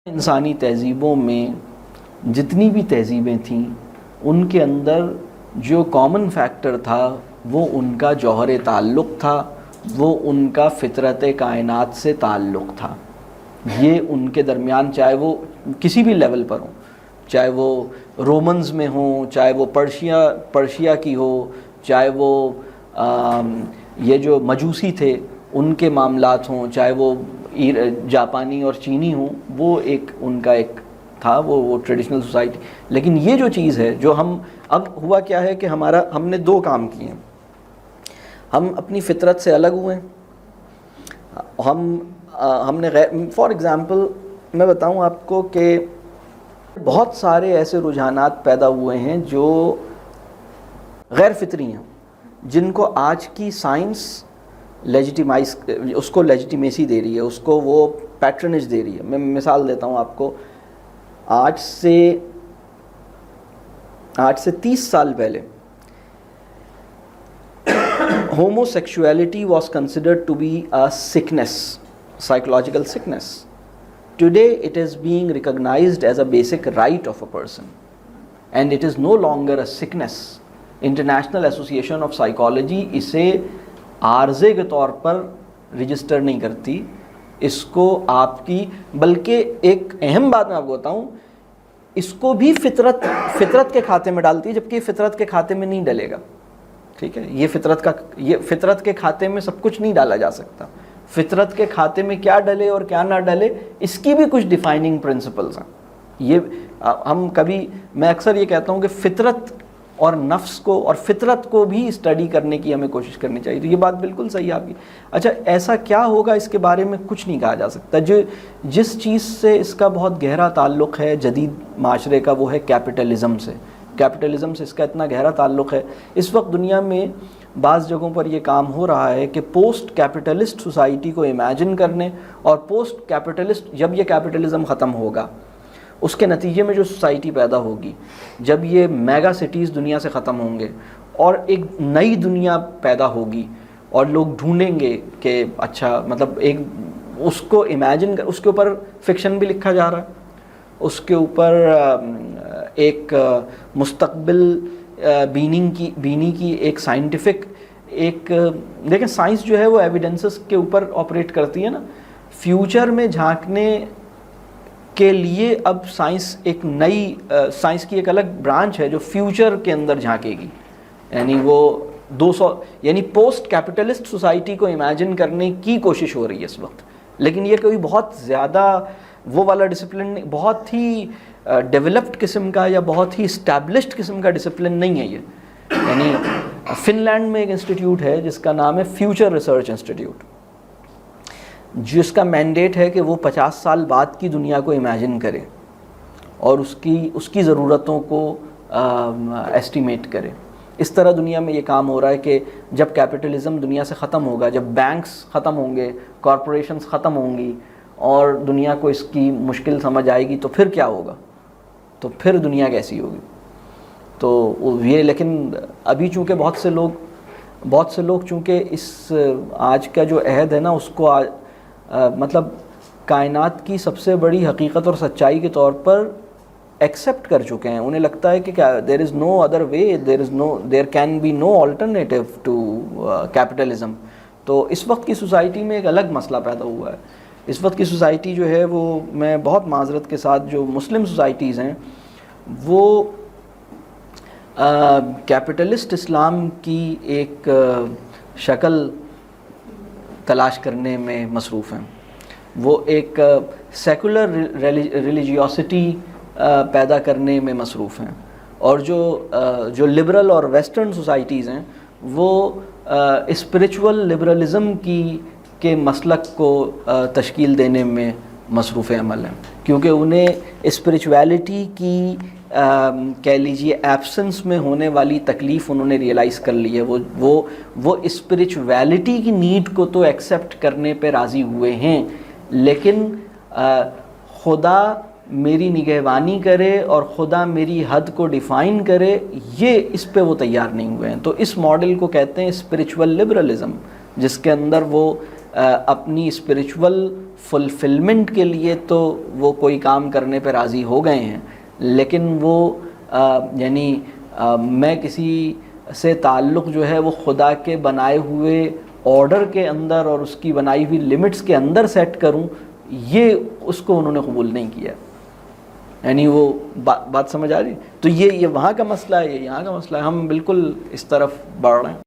انسانی تہذیبوں میں جتنی بھی تہذیبیں تھیں ان کے اندر جو کامن فیکٹر تھا وہ ان کا جوہر تعلق تھا، وہ ان کا فطرت کائنات سے تعلق تھا۔ یہ ان کے درمیان چاہے وہ کسی بھی لیول پر ہوں، چاہے وہ رومنز میں ہوں، چاہے وہ پرشیا کی ہو، چاہے وہ یہ جو مجوسی تھے ان کے معاملات ہوں، چاہے وہ جاپانی اور چینی ہوں، وہ ایک ان کا ایک تھا وہ ٹریڈیشنل سوسائٹی۔ لیکن یہ جو چیز ہے جو اب ہوا کیا ہے کہ ہم نے دو کام کیے ہیں۔ ہم اپنی فطرت سے الگ ہوئے ہیں، ہم نے فار ایگزامپل میں بتاؤں آپ کو کہ بہت سارے ایسے رجحانات پیدا ہوئے ہیں جو غیر فطری ہیں، جن کو آج کی سائنس اس کو لیجیٹیمیسی دے رہی ہے، اس کو وہ پیٹرنیج دے رہی ہے۔ میں مثال دیتا ہوں آپ کو، آج سے 30 سال پہلے homosexuality was considered to be a sickness, psychological sickness. Today it is being recognized as a basic right of a person and it is no longer a sickness. International Association of Psychology اسے عارضے کے طور پر register نہیں کرتی، اس کو آپ کی، بلکہ ایک اہم بات میں آپ کو بتاؤں، اس کو بھی فطرت کے کھاتے میں ڈالتی ہے، جبکہ یہ فطرت کے کھاتے میں نہیں ڈلے گا۔ ٹھیک ہے، یہ فطرت کے کھاتے میں سب کچھ نہیں ڈالا جا سکتا۔ فطرت کے کھاتے میں کیا ڈلے اور کیا نہ ڈلے اس کی بھی کچھ ڈیفائننگ پرنسپلز ہیں۔ میں اکثر یہ کہتا ہوں کہ فطرت اور نفس کو اور فطرت کو بھی اسٹڈی کرنے کی ہمیں کوشش کرنی چاہیے۔ تو یہ بات بالکل صحیح ہے آپ کی۔ اچھا، ایسا کیا ہوگا اس کے بارے میں کچھ نہیں کہا جا سکتا۔ جس چیز سے اس کا بہت گہرا تعلق ہے جدید معاشرے کا، وہ ہے کیپٹلزم سے۔ کیپٹلزم سے اس کا اتنا گہرا تعلق ہے، اس وقت دنیا میں بعض جگہوں پر یہ کام ہو رہا ہے کہ پوسٹ کیپٹلسٹ سوسائٹی کو امیجن کرنے، اور پوسٹ کیپٹلسٹ جب یہ کیپٹلزم ختم ہوگا اس کے نتیجے میں جو سوسائٹی پیدا ہوگی، جب یہ میگا سٹیز دنیا سے ختم ہوں گے اور ایک نئی دنیا پیدا ہوگی اور لوگ ڈھونڈیں گے کہ اچھا مطلب اس کو امیجن اس کے اوپر فکشن بھی لکھا جا رہا ہے، اس کے اوپر ایک مستقبل بینی کی ایک سائنٹیفک دیکھیں سائنس جو ہے وہ ایویڈنسز کے اوپر آپریٹ کرتی ہے نا۔ فیوچر میں جھانکنے کے لیے اب سائنس سائنس کی ایک الگ برانچ ہے جو فیوچر کے اندر جھانکے گی، یعنی وہ 200 یعنی پوسٹ کیپٹلسٹ سوسائٹی کو امیجن کرنے کی کوشش ہو رہی ہے اس وقت۔ لیکن یہ کوئی بہت زیادہ وہ والا ڈسپلن، بہت ہی ڈیولپڈ قسم کا یا بہت ہی اسٹیبلشڈ قسم کا ڈسپلن نہیں ہے یہ۔ یعنی فن لینڈ میں ایک انسٹیٹیوٹ ہے جس کا نام ہے فیوچر ریسرچ انسٹیٹیوٹ، جس کا مینڈیٹ ہے کہ وہ 50 سال بعد کی دنیا کو امیجن کرے اور اس کی ضرورتوں کو ایسٹیمیٹ کرے۔ اس طرح دنیا میں یہ کام ہو رہا ہے کہ جب کیپٹلزم دنیا سے ختم ہوگا، جب بینکس ختم ہوں گے، کارپوریشنز ختم ہوں گی اور دنیا کو اس کی مشکل سمجھ آئے گی، تو پھر کیا ہوگا؟ تو پھر دنیا کیسی ہوگی؟ تو یہ لیکن ابھی چونکہ بہت سے لوگ چونکہ اس آج کا جو عہد ہے نا اس کو مطلب کائنات کی سب سے بڑی حقیقت اور سچائی کے طور پر ایکسیپٹ کر چکے ہیں۔ انہیں لگتا ہے کہ there is no other way, there can be no alternative to capitalism. تو اس وقت کی سوسائٹی میں ایک الگ مسئلہ پیدا ہوا ہے۔ اس وقت کی سوسائٹی جو ہے وہ، میں بہت معذرت کے ساتھ، جو مسلم سوسائٹیز ہیں وہ کیپٹلسٹ اسلام کی ایک شکل تلاش کرنے میں مصروف ہیں۔ وہ ایک سیکولر ریلیجیوسٹی پیدا کرنے میں مصروف ہیں، اور جو لبرل اور ویسٹرن سوسائٹیز ہیں وہ اسپریچول لبرلزم کے مسلک کو تشکیل دینے میں مصروف عمل ہیں، کیونکہ انہیں اسپریچویلٹی کی کہہ لیجیے ایبسنس میں ہونے والی تکلیف انہوں نے ریئلائز کر لی ہے۔ وہ اسپریچویلٹی کی نیڈ کو تو ایکسیپٹ کرنے پہ راضی ہوئے ہیں، لیکن خدا میری نگہبانی کرے اور خدا میری حد کو ڈیفائن کرے، یہ اس پہ وہ تیار نہیں ہوئے ہیں۔ تو اس ماڈل کو کہتے ہیں اسپریچول لبرلزم، جس کے اندر وہ اپنی اسپریچول فلفلمنٹ کے لیے تو وہ کوئی کام کرنے پہ راضی ہو گئے ہیں، لیکن وہ یعنی میں کسی سے تعلق جو ہے وہ خدا کے بنائے ہوئے آرڈر کے اندر اور اس کی بنائی ہوئی لمٹس کے اندر سیٹ کروں، یہ اس کو انہوں نے قبول نہیں کیا. یعنی وہ بات سمجھ آ رہی؟ تو یہ وہاں کا مسئلہ ہے، یہ یہاں کا مسئلہ ہے. ہم بالکل اس طرف بڑھ رہے ہیں.